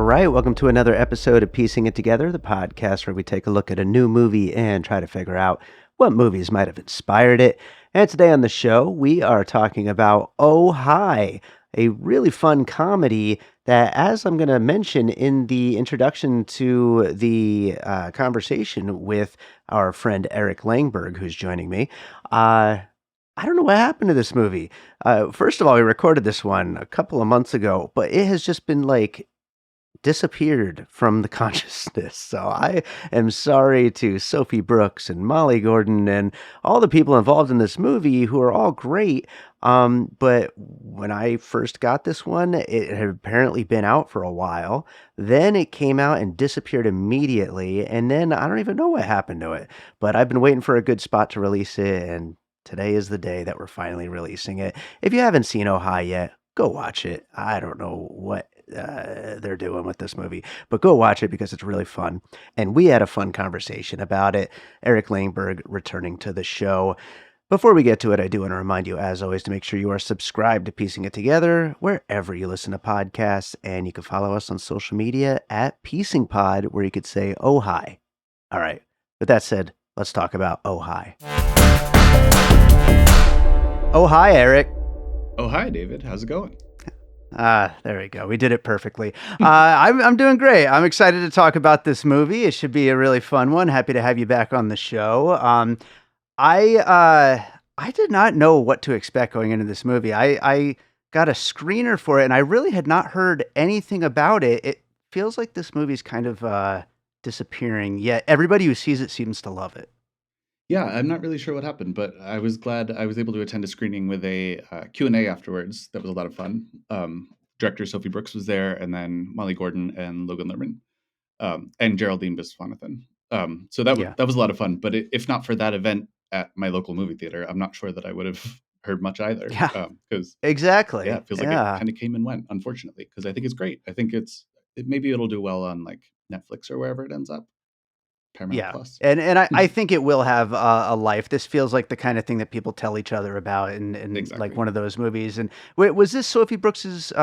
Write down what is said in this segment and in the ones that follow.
right, welcome to another episode of Piecing It Together, the podcast where we take a look at a new movie and try to figure out what movies might have inspired it. And today on the show, we are talking about Oh Hi, a really fun comedy that, as I'm going to mention in the introduction to the conversation with our friend Eric Langberg, who's joining me, I don't know what happened to this movie. First of all, we recorded this one a couple of months ago, but it has just been like disappeared from the consciousness. So I am sorry to Sophie Brooks and Molly Gordon and all the people involved in this movie who are all great. But when I first got this one, it had apparently been out for a while. Then it came out and disappeared immediately. And then I don't even know what happened to it. But I've been waiting for a good spot to release it. And today is the day that we're finally releasing it. If you haven't seen Oh Hi yet, go watch it. I don't know what they're doing with this movie, but go watch it because it's really fun. And we had a fun conversation about it. Eric Langberg returning to the show. Before we get to it, I do want to remind you, as always, to make sure you are subscribed to Piecing It Together wherever you listen to podcasts, and you can follow us on social media at Piecing Pod, where you could say "Oh hi." All right. With that said, let's talk about Oh Hi. Oh hi, Eric. Oh, hi, David. How's it going? There we go. We did it perfectly. I'm doing great. I'm excited to talk about this movie. It should be a really fun one. Happy to have you back on the show. I did not know what to expect going into this movie. I got a screener for it, and I really had not heard anything about it. It feels like this movie's kind of disappearing, yet everybody who sees it seems to love it. Yeah, I'm not really sure what happened, but I was glad I was able to attend a screening with a Q&A afterwards. That was a lot of fun. Director Sophie Brooks was there, and then Molly Gordon and Logan Lerman, and Geraldine Viswanathan. So Yeah. that was a lot of fun. But if not for that event at my local movie theater, I'm not sure that I would have heard much either. Yeah, Because exactly. it feels like it Yeah. kind of came and went, unfortunately. Because I think it's great. I think maybe it'll do well on like Netflix or wherever it ends up. Paramount Yeah. Plus. And I think it will have a life. This feels like the kind of thing that people tell each other about in like Exactly. one of those movies. And wait, was this Sophie Brooks's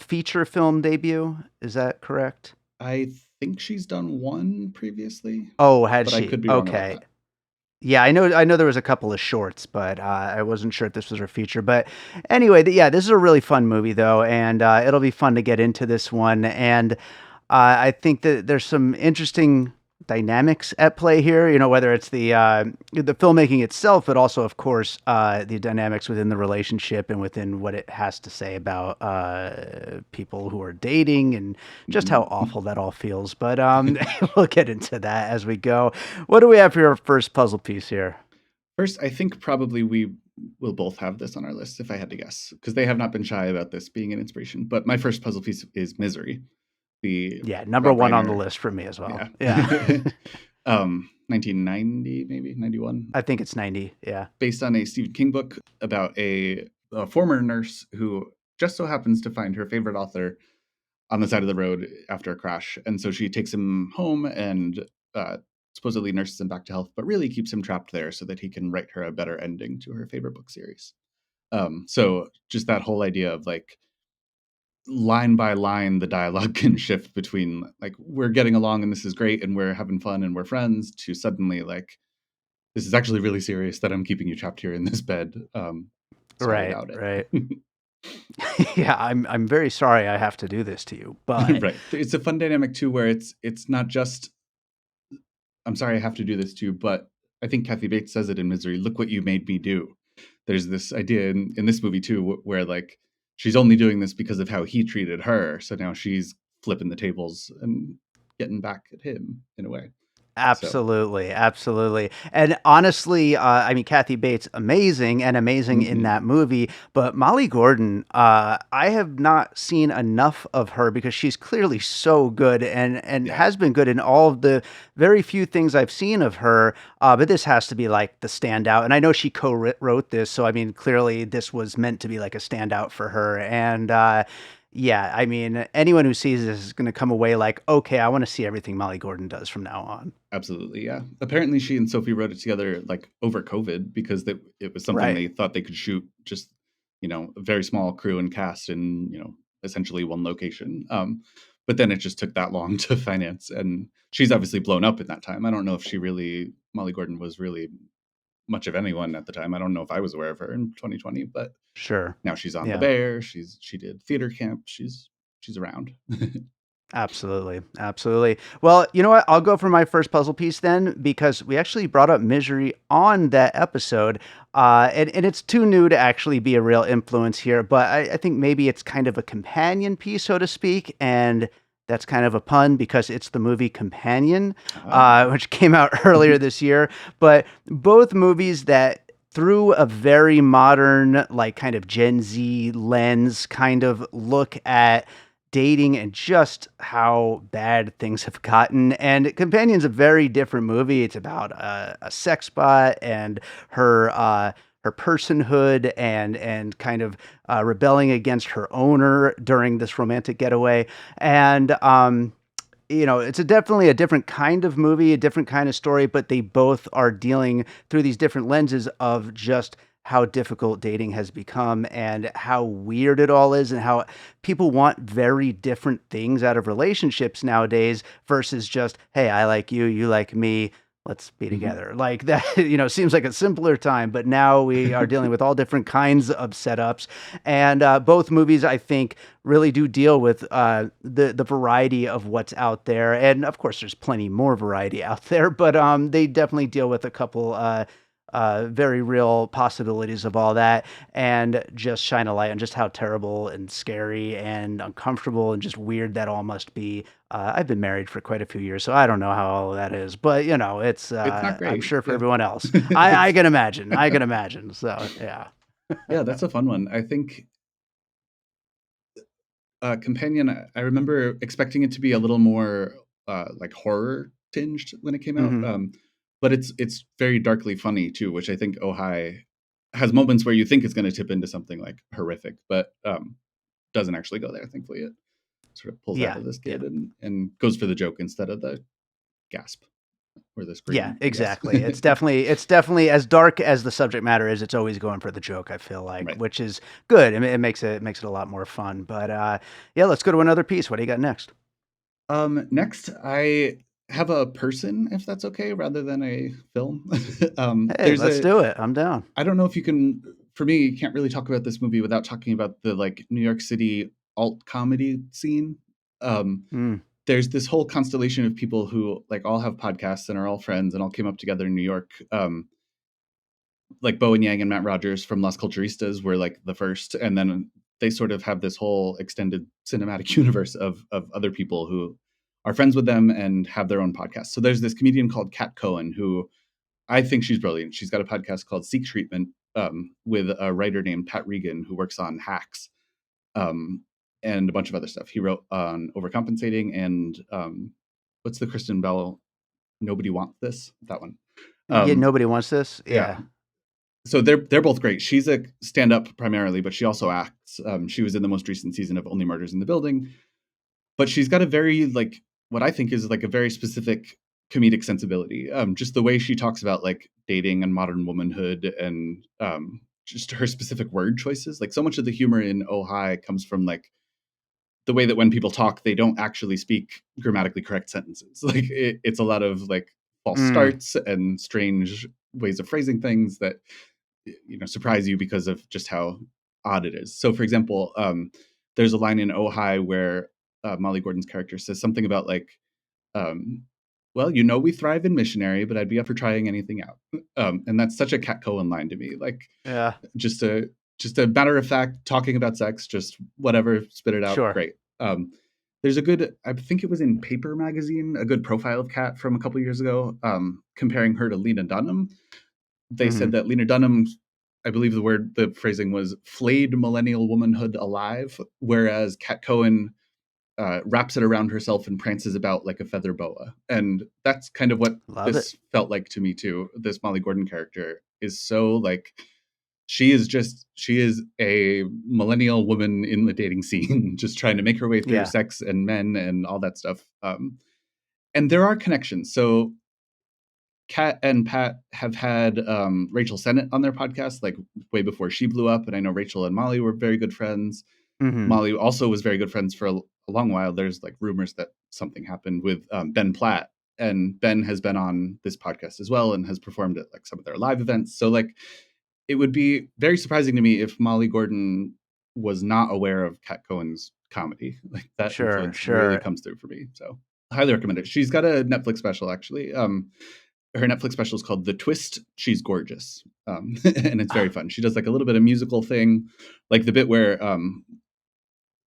feature film debut? Is that correct? I think she's done one previously, Oh, had but I she? could be wrong about Okay. that. Yeah, I know there was a couple of shorts, but I wasn't sure if this was her feature. But anyway, yeah, this is a really fun movie though, and it'll be fun to get into this one. And I think that there's some interesting dynamics at play here. You know, whether it's the filmmaking itself, but also, of course, the dynamics within the relationship and within what it has to say about people who are dating and just how Mhm. awful that all feels. But we'll get into that as we go. What do we have for your first puzzle piece here? First, I think probably we will both have this on our list if I had to guess, because they have not been shy about this being an inspiration. But my first puzzle piece is Misery, the Yeah, number Rob one on the Reiner, list for me as well. yeah, Yeah. 1990 maybe 91, I think it's 90. Yeah. based on a Stephen King book about a former nurse who just so happens to find her favorite author on the side of the road after a crash. And so she takes him home and supposedly nurses him back to health, but really keeps him trapped there so that he can write her a better ending to her favorite book series. So just that whole idea of like line by line, the dialogue can shift between like, we're getting along and this is great and we're having fun and we're friends, to suddenly like, this is actually really serious that I'm keeping you trapped here in this bed. Sorry Right. about it. Right. Yeah. I'm very sorry I have to do this to you, but Right. It's a fun dynamic too, where it's not just I'm sorry I have to do this to you, but I think Kathy Bates says it in Misery. Look what you made me do. There's this idea in this movie too, where like she's only doing this because of how he treated her. So now she's flipping the tables and getting back at him in a way. So absolutely, absolutely. And honestly, I mean, Kathy Bates, amazing and amazing in mhm. that movie. But Molly Gordon, I have not seen enough of her because she's clearly so good and Yeah, has been good in all of the very few things I've seen of her. But this has to be like the standout. And I know she co-wrote this, so I mean, clearly this was meant to be like a standout for her. And yeah, I mean, anyone who sees this is going to come away like, okay, I want to see everything Molly Gordon does from now on. absolutely. Yeah. Apparently she and Sophie wrote it together like over COVID because it was something Right. they thought they could shoot just, a very small crew and cast in, essentially one location. but then it just took that long to finance. And she's obviously blown up in that time. I don't know if Molly Gordon was really much of anyone at the time. I don't know if I was aware of her in 2020, but Sure. now she's on The Yeah. Bear. She did theater camp. She's around. Absolutely. Absolutely. Well, you know what? I'll go for my first puzzle piece then, because we actually brought up misery on that episode. And it's too new to actually be a real influence here, but I think maybe it's kind of a companion piece, so to speak. And that's kind of a pun because it's the movie Companion, which came out earlier this year. But both movies that through a very modern, like kind of Gen Z lens, kind of look at dating and just how bad things have gotten. And Companion's a very different movie. It's about a sex bot and her personhood and kind of rebelling against her owner during this romantic getaway. And it's definitely a different kind of movie, a different kind of story, but they both are dealing through these different lenses of just how difficult dating has become and how weird it all is and how people want very different things out of relationships nowadays versus just, hey, I like you, you like me, let's be Mhm. together. Like that, seems like a simpler time, but now we are dealing with all different kinds of setups. And both movies, I think, really do deal with the variety of what's out there. And of course, there's plenty more variety out there, but they definitely deal with a couple very real possibilities of all that and just shine a light on just how terrible and scary and uncomfortable and just weird that all must be. I've been married for quite a few years, so I don't know how all of that is, but it's It's not I'm great. sure for Yeah. everyone else. I It's can imagine. I can imagine. So yeah. yeah, that's a fun one. I think Companion, I remember expecting it to be a little more like horror tinged when it came out. Hmm. But it's very darkly funny too, which I think Ojai has moments where you think it's going to tip into something like horrific, but doesn't actually go there. Thankfully, it sort of pulls out Yeah. of this Yeah. kid and goes for the joke instead of the gasp or the Yeah, scream, I guess. exactly. It's definitely as dark as the subject matter is. It's always going for the joke. I feel like, Right. which is good. It makes it a lot more fun. But yeah, let's go to another piece. What do you got next? Next, I have a person, if that's okay, rather than a film. Hey, There's let's a do it. I'm down. I don't know if you can. For me, you can't really talk about this movie without talking about the like New York City alt comedy scene. Um, Mm. there's this whole constellation of people who like all have podcasts and are all friends and all came up together in New York. Like Bowen Yang and Matt Rogers from Las Culturistas were like the first, and then they sort of have this whole extended cinematic universe of other people who are friends with them and have their own podcast. So there's this comedian called Kat Cohen who I think she's brilliant. She's got a podcast called Seek Treatment with a writer named Pat Regan who works on Hacks um, and a bunch of other stuff. He wrote on Overcompensating and what's the Kristen Bell Nobody Wants This, that one. Yeah, Um, nobody wants this. yeah, Yeah. so they're both great. She's a stand-up primarily, but she also acts. She was in the most recent season of Only Murders in the Building, but she's got a very like what I think is like a very specific comedic sensibility. Just the way she talks about like dating and modern womanhood and just her specific word choices. Like so much of the humor in Oh Hi comes from like the way that when people talk, they don't actually speak grammatically correct sentences. Like it's a lot of like false Mm. starts and strange ways of phrasing things that surprise you because of just how odd it is. So, for example, there's a line in Oh Hi where Molly Gordon's character says something about like, um, "Well, we thrive in missionary, but I'd be up for trying anything out." And that's such a Cat Cohen line to me. Like, Yeah. just a matter of fact talking about sex, just whatever, spit it out, Sure. great. There's a good, I think it was in Paper magazine, a good profile of Kat from a couple years ago, comparing her to Lena Dunham. They Hmm. said that Lena Dunham, I believe the phrasing was flayed millennial womanhood alive, whereas Kat Cohen wraps it around herself and prances about like a feather boa. And that's kind of what Love it. this felt like to me too. This Molly Gordon character is so like, she is a millennial woman in the dating scene, just trying to make her way through Yeah. sex and men and all that stuff. And there are connections. So Kat and Pat have had Rachel Sennett on their podcast, like way before she blew up. And I know Rachel and Molly were very good friends. Hmm. Molly also was very good friends for a long while. There's like rumors that something happened with Ben Platt, and Ben has been on this podcast as well and has performed at like some of their live events. So like it would be very surprising to me if Molly Gordon was not aware of Kat Cohen's comedy. Like that Sure, influence really sure. comes through for me. So highly recommend it. She's got a Netflix special actually. Her Netflix special is called The Twist. She's gorgeous. And it's very fun. She does like a little bit of musical thing, like the bit where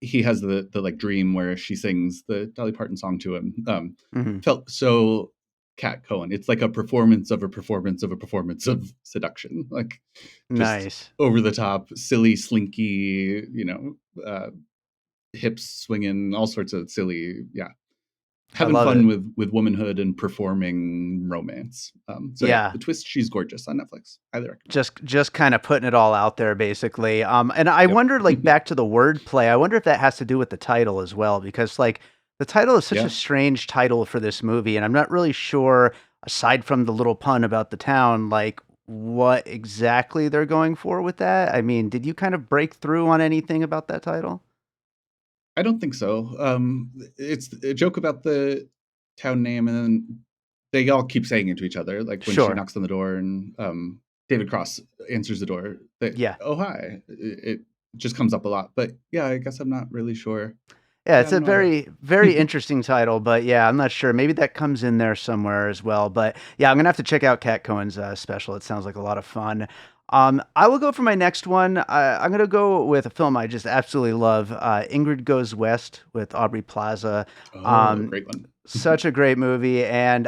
he has the like dream where she sings the Dolly Parton song to him. Hmm. Felt so Kat Cohen. It's like a performance of a performance of a performance of seduction. Like just Nice. over the top, silly, slinky, hips swinging, all sorts of silly, yeah, I having love fun it. with womanhood and performing romance. So yeah, Yeah. The Twist, She's Gorgeous on Netflix. Highly recommend. Just kind of putting it all out there basically. And I Yep. wonder, like, back to the wordplay, I wonder if that has to do with the title as well, because like the title is such a Yeah. strange title for this movie, and I'm not really sure, aside from the little pun about the town, like what exactly they're going for with that. I mean, did you kind of break through on anything about that title? I don't think so. It's a joke about the town name, and then they all keep saying it to each other. Like when she Sure. knocks on the door and David Cross answers the door, Yeah. oh hi. It just comes up a lot. But yeah, I guess I'm not really sure. Yeah, Yeah, it's a no. very, very interesting title, but yeah, I'm not sure. Maybe that comes in there somewhere as well. But yeah, I'm gonna have to check out Kat Cohen's special. It sounds like a lot of fun. I will go for my next one. I'm gonna go with a film I just absolutely love. Ingrid Goes West with Aubrey Plaza. Oh, Um, great one. Such a great movie, and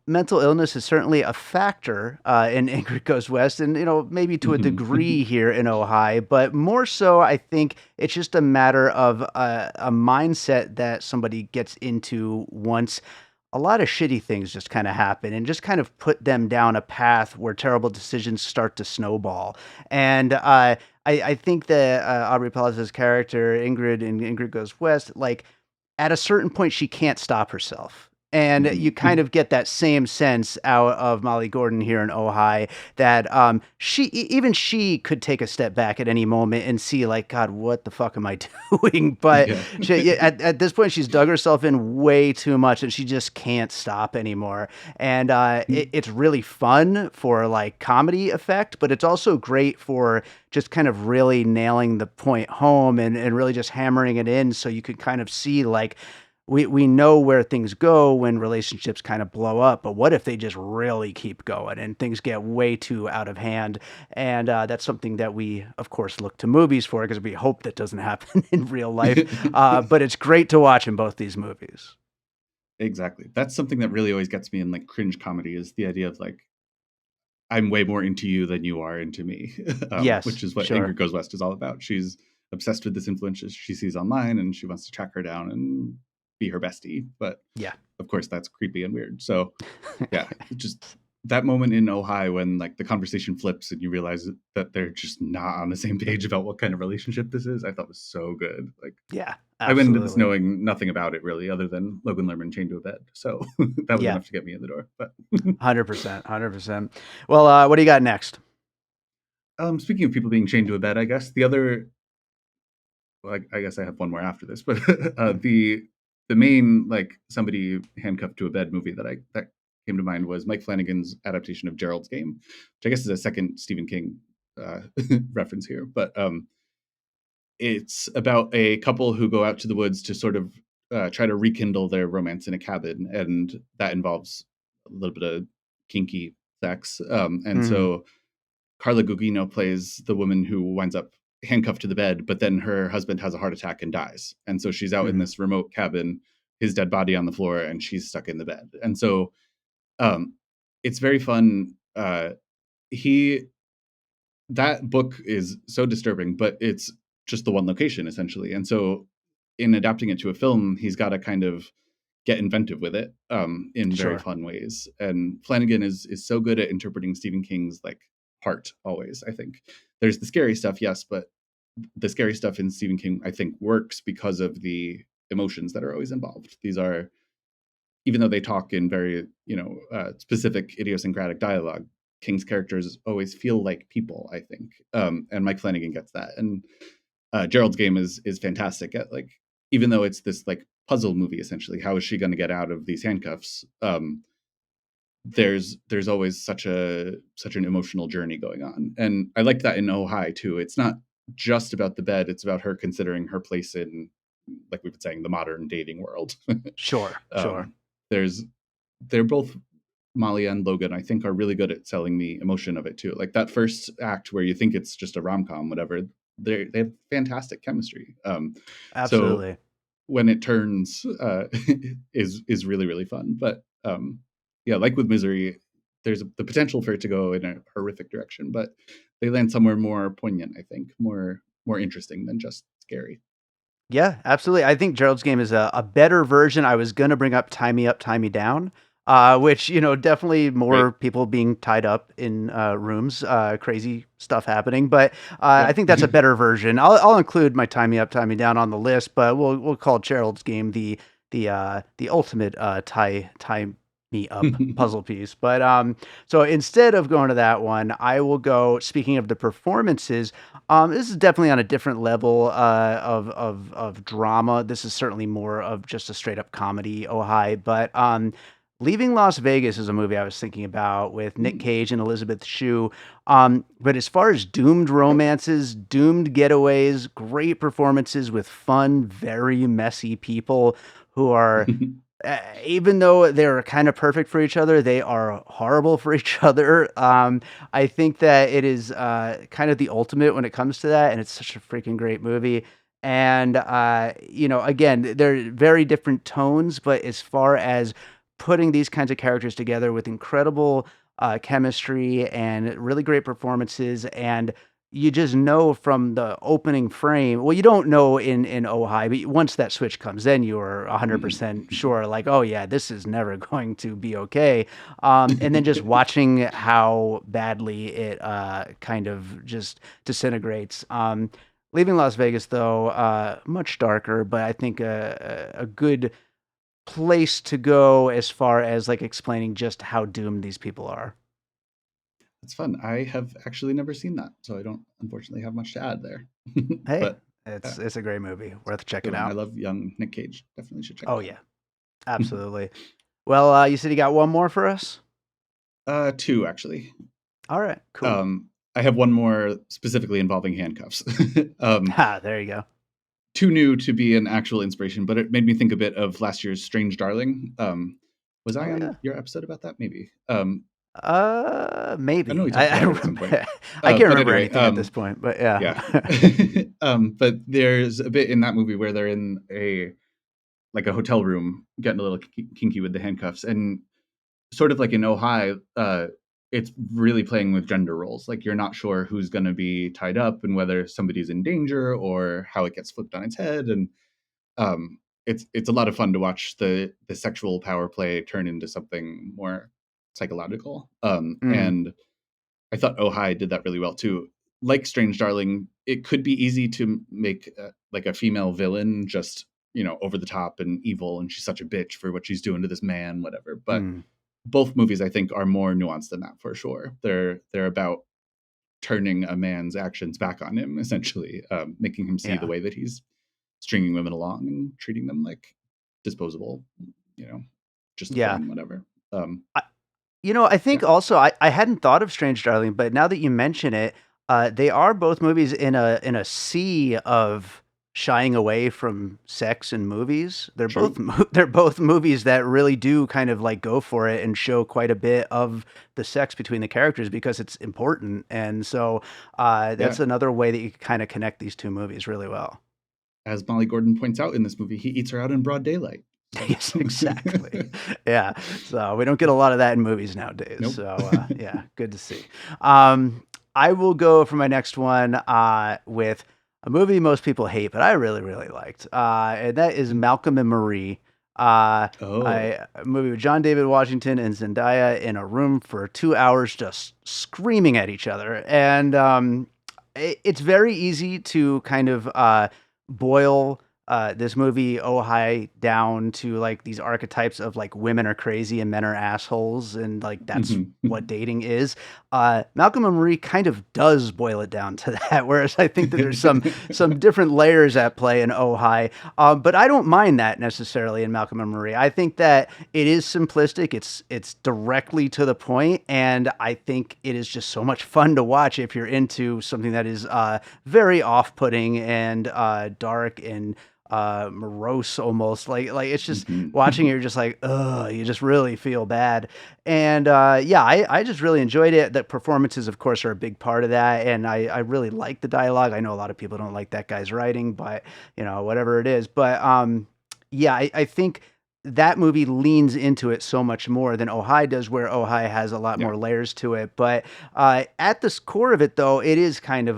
mental illness is certainly a factor in Ingrid Goes West, and maybe to a degree here in Ojai, but more so, I think it's just a matter of a mindset that somebody gets into once a lot of shitty things just kind of happen and just kind of put them down a path where terrible decisions start to snowball. And I think that Aubrey Plaza's character, Ingrid, in Ingrid Goes West, like at a certain point, she can't stop herself. And you kind of get that same sense out of Molly Gordon here in Ojai that even she could take a step back at any moment and see like, God, what the fuck am I doing? But Yeah. at this point, she's dug herself in way too much and she just can't stop anymore. And it's really fun for like comedy effect, but it's also great for just kind of really nailing the point home and really just hammering it in so you could kind of see like we know where things go when relationships kind of blow up, but what if they just really keep going and things get way too out of hand? And that's something that we, of course, look to movies for because we hope that doesn't happen in real life. But it's great to watch in both these movies. Exactly. That's something that really always gets me in like cringe comedy is the idea of like I'm way more into you than you are into me, Yes, which is what sure. Ingrid Goes West is all about. She's obsessed with this influencer she sees online, and she wants to track her down and be her bestie. But Yeah. of course, that's creepy and weird. So yeah, just that moment in Ojai when like the conversation flips and you realize that they're just not on the same page about what kind of relationship this is, I thought was so good. Like Yeah, I went into this absolutely. knowing nothing about it really, other than Logan Lerman chained to a bed. So that was Yeah, enough to get me in the door. But 100%, 100%. Well, what do you got next? speaking of people being chained to a bed, I guess the other, well, I guess I have one more after this, but the main like somebody handcuffed to a bed movie that came to mind was Mike Flanagan's adaptation of Gerald's Game, which I guess is a second Stephen King uh, reference here. But it's about a couple who go out to the woods to sort of try to rekindle their romance in a cabin, and that involves a little bit of kinky sex. And Hmm. so Carla Gugino plays the woman who winds up handcuffed to the bed, but then her husband has a heart attack and dies. And so she's out in Hmm. this remote cabin, his dead body on the floor, and she's stuck in the bed. And so um, it's very fun. He That book is so disturbing, but it's just the one location essentially. And so in adapting it to a film, he's got to kind of get inventive with it in very Sure. fun ways. And Flanagan is so good at interpreting Stephen King's like heart always, I think. There's the scary stuff, yes, but the scary stuff in Stephen King, I think, works because of the emotions that are always involved. These are, even though they talk in very, specific idiosyncratic dialogue, King's characters always feel like people, I think. And Mike Flanagan gets that. And Gerald's game is fantastic at like, even though it's this like puzzle movie essentially, how is she going to get out of these handcuffs? There's always such an emotional journey going on, and I liked that in Oh Hi too. It's not just about the bed; it's about her considering her place in, like we've been saying, the modern dating world. Sure, sure. um, there's they're both Molly and Logan, I think, are really good at selling the emotion of it too. Like that first act where you think it's just a rom com, whatever. They have fantastic chemistry. So Absolutely. when it turns, is really really fun. But yeah, like with Misery, there's the potential for it to go in a horrific direction, but they land somewhere more poignant. I think more interesting than just scary. Yeah, absolutely. I think Gerald's Game is a better version. I was gonna bring up Tie Me Up, Tie Me Down, which, definitely Right? more people being tied up in rooms, crazy stuff happening. But I Yep. think that's a better version. I'll include my Tie Me Up, Tie Me Down on the list, but we'll call Gerald's Game the ultimate tie me up puzzle piece. But so instead of going to that one, I will go. Speaking of the performances, this is definitely on a different level of drama. This is certainly more of just a straight up comedy. Oh hi, but Leaving Las Vegas is a movie I was thinking about with Nick Cage and Elizabeth Shue. But as far as doomed romances, doomed getaways, great performances with fun, very messy people who are even though they're kind of perfect for each other, they are horrible for each other. I think that it is kind of the ultimate when it comes to that, and it's such a freaking great movie. And again, they're very different tones, but as far as putting these kinds of characters together with incredible chemistry and really great performances, and you just know from the opening frame. Well, you don't know in Ojai, but once that switch comes in, you are 100% sure, like, oh yeah, this is never going to be okay. And then just watching how badly it kind of just disintegrates. Leaving Las Vegas, though, much darker, but I think a good place to go as far as like explaining just how doomed these people are. That's fun. I have actually never seen that, so I don't unfortunately have much to add there. Hey, But it's yeah, it's a great movie, worth good checking one. I out. love young Nick Cage. Definitely should check Oh that yeah, out. absolutely. Well, you said you got one more for us? Two actually. All right, cool. Um, I have one more specifically involving handcuffs. um, Ha, there you go. Too new to be an actual inspiration, but it made me think a bit of last year's Strange Darling. Was I Oh on yeah. your episode about that? Maybe. I know Maybe. we talked I about it at some point. remember. I can't But remember anyway, anything at this point, but yeah. yeah. But there's a bit in that movie where they're in a like a hotel room getting a little kinky with the handcuffs, and sort of like in Oh Hi, it's really playing with gender roles. Like you're not sure who's going to be tied up and whether somebody's in danger or how it gets flipped on its head. And it's a lot of fun to watch the sexual power play turn into something more psychological. Mm, And I thought Oh Hi did that really well too. Like Strange Darling, it could be easy to make like a female villain just over the top and evil, and she's such a bitch for what she's doing to this man, whatever. But mm, both movies, I think, are more nuanced than that for sure. They're about turning a man's actions back on him, essentially, making him see the yeah. way that he's stringing women along and treating them like disposable, you know, just a Yeah. thing, whatever. I, I think Yeah, also I hadn't thought of Strange Darling, but now that you mention it, they are both movies in a sea of shying away from sex in movies. They're both true. they're both movies that really do kind of like go for it and show quite a bit of the sex between the characters because it's important. And so Yeah, that's another way that you can kind of connect these two movies really well. as Molly Gordon points out in this movie, he eats her out in broad daylight. So, Yes, exactly. Yeah. So we don't get a lot of that in movies nowadays. nope. So yeah, good to see. Um, I will go for my next one with a movie most people hate, but I really, really liked. And that is Malcolm and Marie. Oh, A movie with John David Washington and Zendaya in a room for 2 hours just screaming at each other. And it's very easy to kind of boil this movie Oh Hi down to like these archetypes of like women are crazy and men are assholes, and like that's Mhm. what dating is. Malcolm and Marie kind of does boil it down to that, whereas I think that there's some different layers at play in Oh Hi. But I don't mind that necessarily in Malcolm and Marie. I think that it is simplistic. It's directly to the point, and I think it is just so much fun to watch if you're into something that is very off-putting and dark and morose almost. Like it's just Mhm. watching it, you're just like, ugh, you just really feel bad. And yeah, I just really enjoyed it. The performances, of course, are a big part of that, and I really like the dialogue. I know a lot of people don't like that guy's writing, but whatever it is. But yeah, I think that movie leans into it so much more than Ojai does, where Ojai has a lot Yeah. more layers to it. But at the core of it, though, it is kind of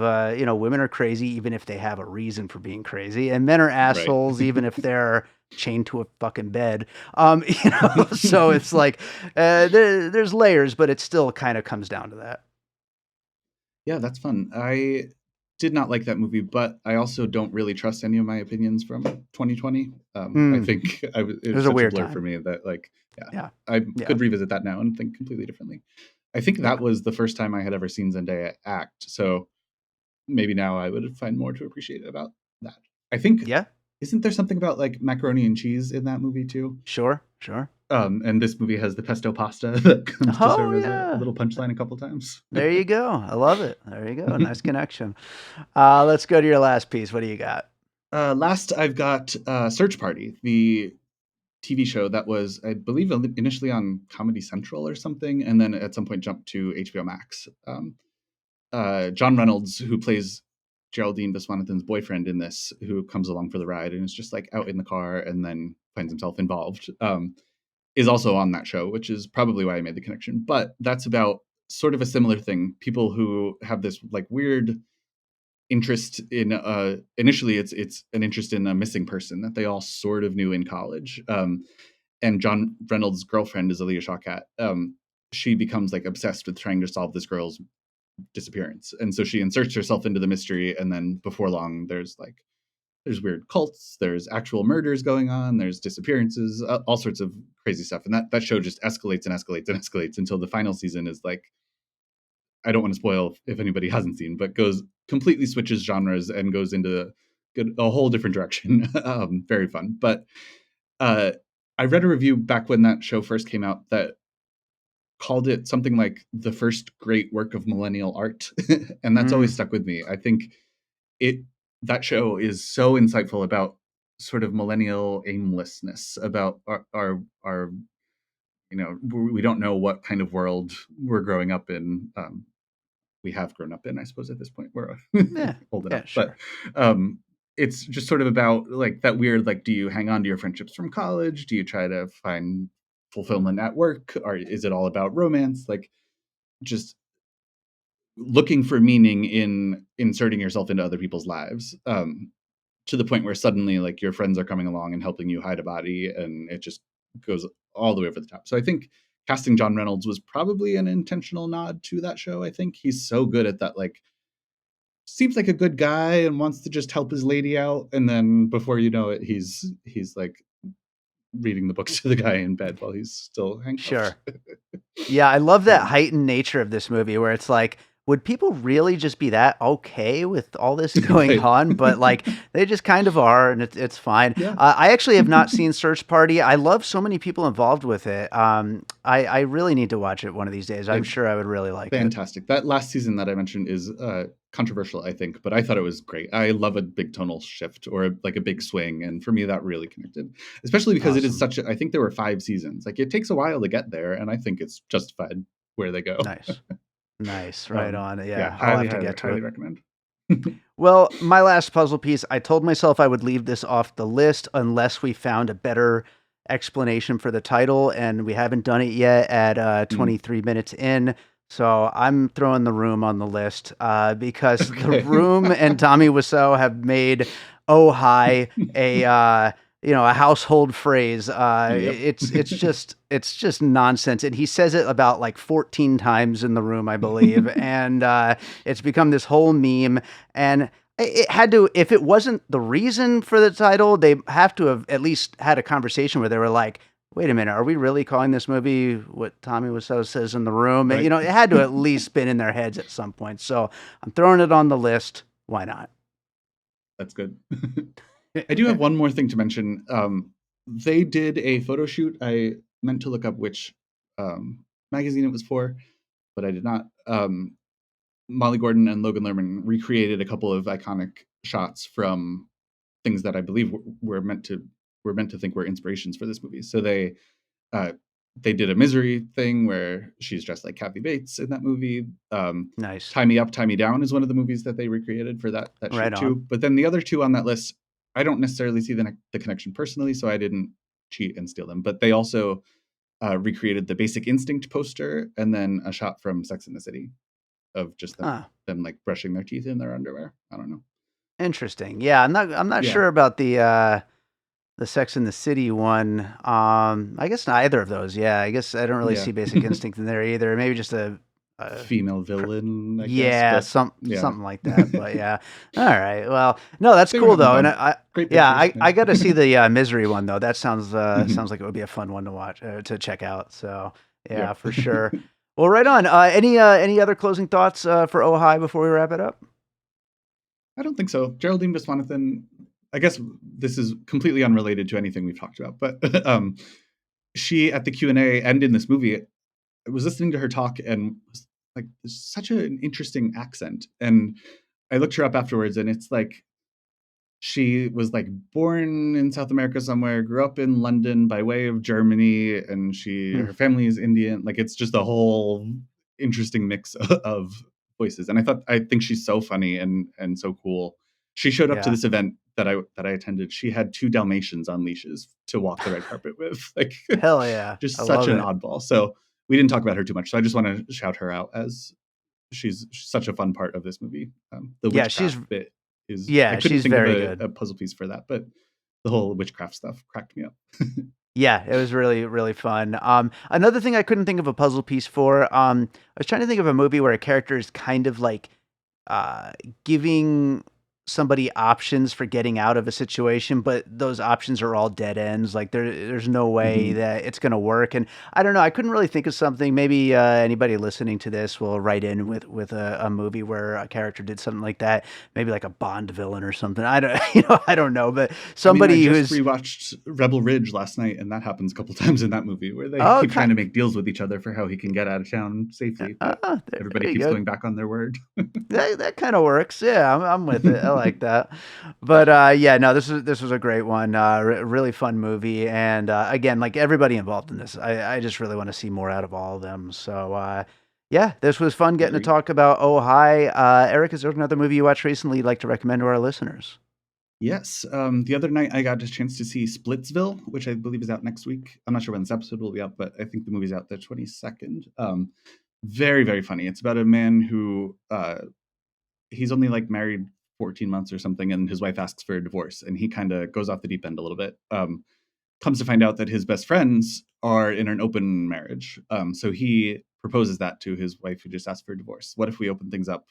women are crazy even if they have a reason for being crazy, and men are Right. assholes even if they're chained to a fucking bed. So it's like there's layers, but it still kind of comes down to that. Yeah, that's fun. I did not like that movie, but I also don't really trust any of my opinions from 2020. I Mm, think it it was was a such a weird blur for time. me that, like, yeah, Yeah, I yeah, could revisit that now and think completely differently. I think yeah, that was the first time I had ever seen Zendaya act, so maybe now I would find more to appreciate about that. I think, yeah. isn't there something about like macaroni and cheese in that movie too? Sure, sure. And this movie has the pesto pasta that comes to Oh serve as a yeah. little punchline a couple times. There you go. I love it. There you go. Nice connection. Let's go to your last piece. What do you got? Last, I've got Search Party, the TV show that was, I believe, initially on Comedy Central or something, and then at some point jumped to HBO Max. John Reynolds, who plays Geraldine Viswanathan's boyfriend in this, who comes along for the ride and is just like out in the car and then finds himself involved, is also on that show, which is probably why I made the connection. But that's about sort of a similar thing. People who have this like weird interest in initially it's an interest in a missing person that they all sort of knew in college. And John Reynolds' girlfriend is Aaliyah Shawkat. She becomes like obsessed with trying to solve this girl's disappearance, and so she inserts herself into the mystery. And then before long, there's weird cults, there's actual murders going on, there's disappearances, all sorts of crazy stuff. And that show just escalates and escalates and escalates until the final season is like, I don't want to spoil if anybody hasn't seen, but goes completely switches genres and goes into a whole different direction. Very fun. But uh, I read a review back when that show first came out that called it something like the first great work of millennial art, and that's Mm, always stuck with me. I think it that show is so insightful about sort of millennial aimlessness, about our we don't know what kind of world we're growing up in. We have grown up in, I suppose, at this point. We're yeah, old yeah, enough, but sure. um, it's just sort of about like that weird, like, do you hang on to your friendships from college? Do you try to find fulfillment at work, or is it all about romance? Like, just looking for meaning in inserting yourself into other people's lives, to the point where suddenly, like, your friends are coming along and helping you hide a body, and it just goes all the way over the top. So I think casting John Reynolds was probably an intentional nod to that show. I think he's so good at that, like, seems like a good guy and wants to just help his lady out, and then before you know it, he's like reading the books to the guy in bed while he's still handcuffed. Sure. Yeah, I love that um, heightened nature of this movie where it's like, would people really just be that okay with all this going right. on? But like, they just kind of are, and it's fine. Yeah. I actually have not seen Search Party. I love so many people involved with it. I really need to watch it one of these days. I'm It's sure I would really like it. fantastic. That last season that I mentioned is controversial, I think, but I thought it was great. I love a big tonal shift or like a big swing, and for me that really connected, especially because it is Awesome. such a, I think there were 5 seasons. Like, it takes a while to get there, and I think it's justified where they go. Nice. Nice. Right on. Yeah, Yeah, I'll highly, have to highly, get to highly it. recommend. Well, my last puzzle piece, I told myself I would leave this off the list unless we found a better explanation for the title, and we haven't done it yet at Mm, 23 minutes in. So I'm throwing The Room on the list because The okay. Room and Tommy Wiseau have made "Oh Hi" a household phrase. Yep. It's just nonsense, and he says it about like 14 times in The Room, I believe, and it's become this whole meme. And It had to, if it wasn't the reason for the title, they have to have at least had a conversation where they were like, wait a minute, are we really calling this movie what Tommy Wiseau says in The Room? Right. It had to at least been in their heads at some point. So I'm throwing it on the list. Why not? That's good. I do have one more thing to mention. They did a photo shoot. I meant to look up which magazine it was for, but I did not. Molly Gordon and Logan Lerman recreated a couple of iconic shots from things that I believe were meant to think were inspirations for this movie. So uh, they did a Misery thing where she's dressed like Kathy Bates in that movie. Nice. Tie Me Up, Tie Me Down is one of the movies that they recreated for that Right shoot too. on. But then the other two on that list, I don't necessarily see the connection personally, so I didn't cheat and steal them. But they also recreated the Basic Instinct poster and then a shot from Sex and the City of just them like brushing their teeth in their underwear. I don't know. Interesting. Yeah, I'm not Yeah. sure about the Sex and the City one. I guess neither of those. Yeah, I guess I don't really Yeah. see Basic Instinct in there either. Maybe just a Female villain, I guess. yeah, But yeah. something like that. But yeah, all right. Well, no, that's They were cool having though, and fun. Great yeah, pictures. I Yeah. got to see the Misery one though. That sounds Mhm. sounds like it would be a fun one to watch to check out. So yeah, Yep. for sure. Well, right on. Any other closing thoughts for Ojai before we wrap it up? I don't think so. Geraldine Viswanathan, I guess this is completely unrelated to anything we've talked about, but she at the Q&A and in this movie, I was listening to her talk and was like, there's such an interesting accent. And I looked her up afterwards and it's like she was like born in South America somewhere, grew up in London by way of Germany, and Hmm. her family is Indian. Like it's just a whole interesting mix of voices. And I think she's so funny and so cool. She showed up to Yeah. this event that I attended. She had two Dalmatians on leashes to walk the red carpet with. Like Hell yeah, I just such love an it. oddball. So we didn't talk about her too much. So I just want to shout her out as she's such a fun part of this movie. The Yeah, witchcraft bit is I yeah, couldn't she's think of very good. a puzzle piece for that, but the whole witchcraft stuff cracked me up. Yeah, it was really, really fun. Another thing I couldn't think of a puzzle piece for. I was trying to think of a movie where a character is kind of like uh, giving somebody options for getting out of a situation, but those options are all dead ends. Like there's no way Mhm. that it's going to work. And I don't know. I couldn't really think of something. Maybe anybody listening to this will write in with a movie where a character did something like that. Maybe like a Bond villain or something. I don't, I don't know. But I mean, I somebody just who's rewatched Rebel Ridge last night, and that happens a couple times in that movie where they oh, keep trying to make deals with each other for how he can get out of town safely, but everybody there you keeps go. going back on their word. That kind of works. Yeah, I'm with it. I like that. But yeah, no, this was a great one. Really fun movie, and again, like everybody involved in this, I just really want to see more out of all of them. So yeah, this was fun getting to Agreed. talk about Oh Hi. Eric, is there another movie you watched recently you'd like to recommend to our listeners? Yes. The other night I got a chance to see Splitsville, which I believe is out next week. I'm not sure when this episode will be out, but I think the movie's out the 22nd. Very, very funny. It's about a man who he's only like married 14 months or something, and his wife asks for a divorce, and he kind of goes off the deep end a little bit. Comes to find out that his best friends are in an open marriage. So he proposes that to his wife who just asked for a divorce. What if we open things up?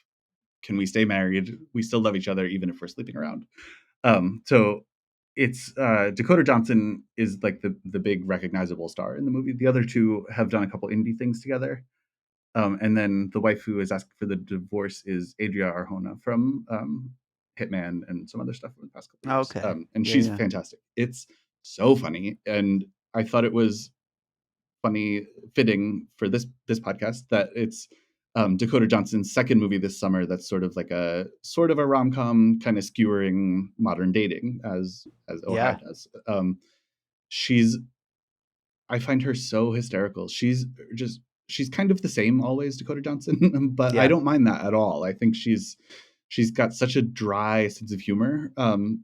Can we stay married? We still love each other even if we're sleeping around. So it's Dakota Johnson is like the big recognizable star in the movie. The other two have done a couple indie things together. And then the wife who is asking for the divorce is Adria Arjona from Hitman and some other stuff over the past couple of years. Okay. And Yeah, she's yeah. fantastic. It's so funny, and I thought it was funny, fitting for this podcast that it's Dakota Johnson's second movie this summer. That's sort of a rom com, kind of skewering modern dating as Yeah. Ojai does. She's I find her so hysterical. She's kind of the same always, Dakota Johnson, but I Yeah. don't mind that at all. I think she's got such a dry sense of humor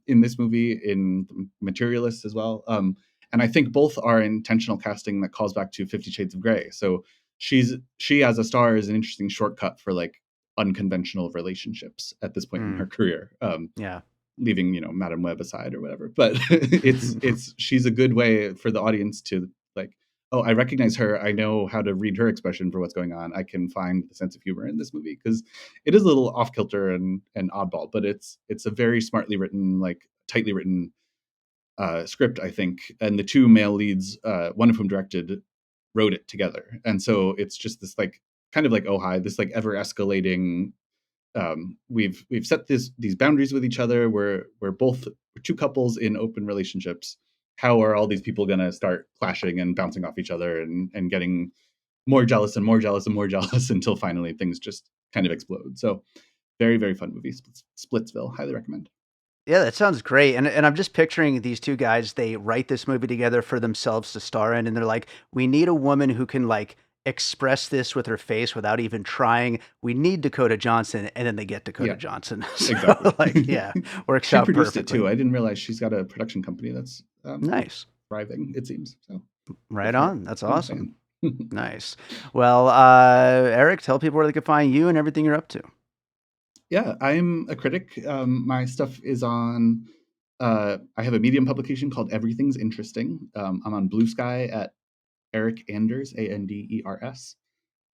in this movie, in Materialist as well. And I think both are intentional casting that calls back to 50 Shades of Grey. So she as a star is an interesting shortcut for like unconventional relationships at this point in her Mm, career. yeah. Leaving Madam Web aside or whatever, but it's she's a good way for the audience to like, oh, I recognize her. I know how to read her expression for what's going on. I can find the sense of humor in this movie because it is a little off kilter and oddball, but it's a very smartly written, like tightly written script, I think. And the two male leads, one of whom directed, wrote it together, and so it's just this like kind of like oh hi, this like ever escalating. We've set these boundaries with each other. We're two couples in open relationships. How are all these people going to start clashing and bouncing off each other and getting more jealous and more jealous and more jealous until finally things just kind of explode? So very, very fun movie. Splitsville, highly recommend. Yeah, that sounds great. And I'm just picturing these two guys, they write this movie together for themselves to star in, and they're like, we need a woman who can like express this with her face without even trying. We need Dakota Johnson, and then they get Dakota Yeah, Johnson. So, exactly. like, yeah, works She out produced perfectly. it too. I didn't realize she's got a production company that's Nice. thriving, it seems. So Right good for her. on. That's I'm a awesome. fan. Nice. Well, Eric, tell people where they can find you and everything you're up to. Yeah, I'm a critic. My stuff is on. I have a Medium publication called Everything's Interesting. I'm on Blue Sky at Eric Anders, Anders.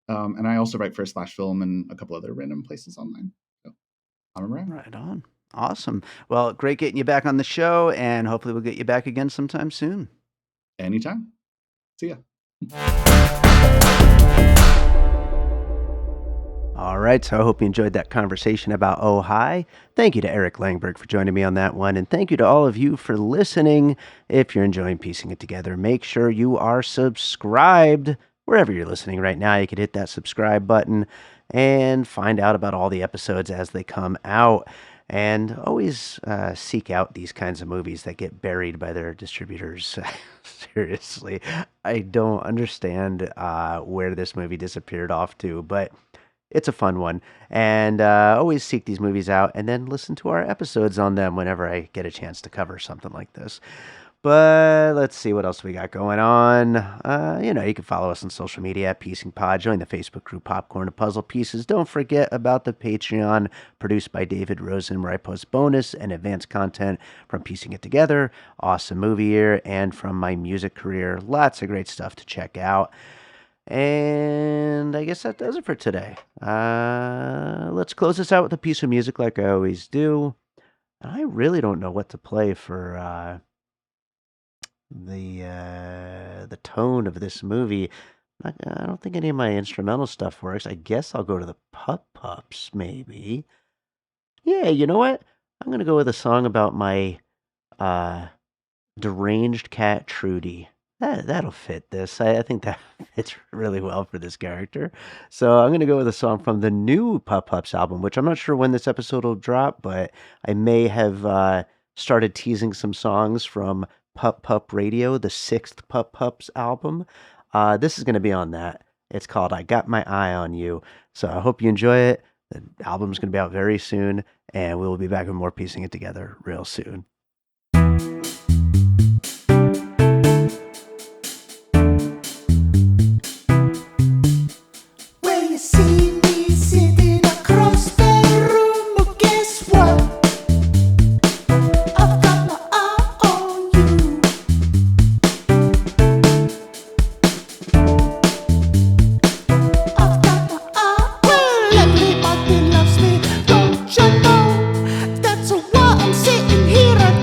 And I also write for Slash Film and a couple other random places online. So I'm around. Right on. Awesome. Well, great getting you back on the show, and hopefully we'll get you back again sometime soon. Anytime. See ya. All right, so I hope you enjoyed that conversation about Oh Hi. Thank you to Eric Langberg for joining me on that one, and thank you to all of you for listening. If you're enjoying piecing it together, make sure you are subscribed. Wherever you're listening right now, you can hit that subscribe button and find out about all the episodes as they come out. And always seek out these kinds of movies that get buried by their distributors. Seriously, I don't understand where this movie disappeared off to, but it's a fun one. And always seek these movies out and then listen to our episodes on them whenever I get a chance to cover something like this. But let's see what else we got going on. You can follow us on social media at Piecing Pod. Join the Facebook group Popcorn to Puzzle Pieces. Don't forget about the Patreon produced by David Rosen, where I post bonus and advanced content from Piecing It Together, Awesome Movie Year, and from my music career. Lots of great stuff to check out. And I guess that does it for today. Let's close this out with a piece of music like I always do. I really don't know what to play for the tone of this movie. I don't think any of my instrumental stuff works. I guess I'll go to the Pup Pups, maybe. Yeah, you know what? I'm gonna go with a song about my deranged cat Trudy. That'll fit this. I think that fits really well for this character. So I'm gonna go with a song from the new Pup Pups album, which I'm not sure when this episode will drop, but I may have started teasing some songs from Pup Pup Radio, the sixth Pup Pups album. This is gonna be on that. It's called I Got My Eye on You. So I hope you enjoy it. The album's gonna be out very soon, and we will be back with more piecing it together real soon. Everybody loves me, don't you know? That's why I'm sitting here.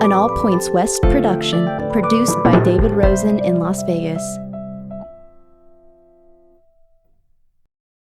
an All Points West production, produced by David Rosen in Las Vegas.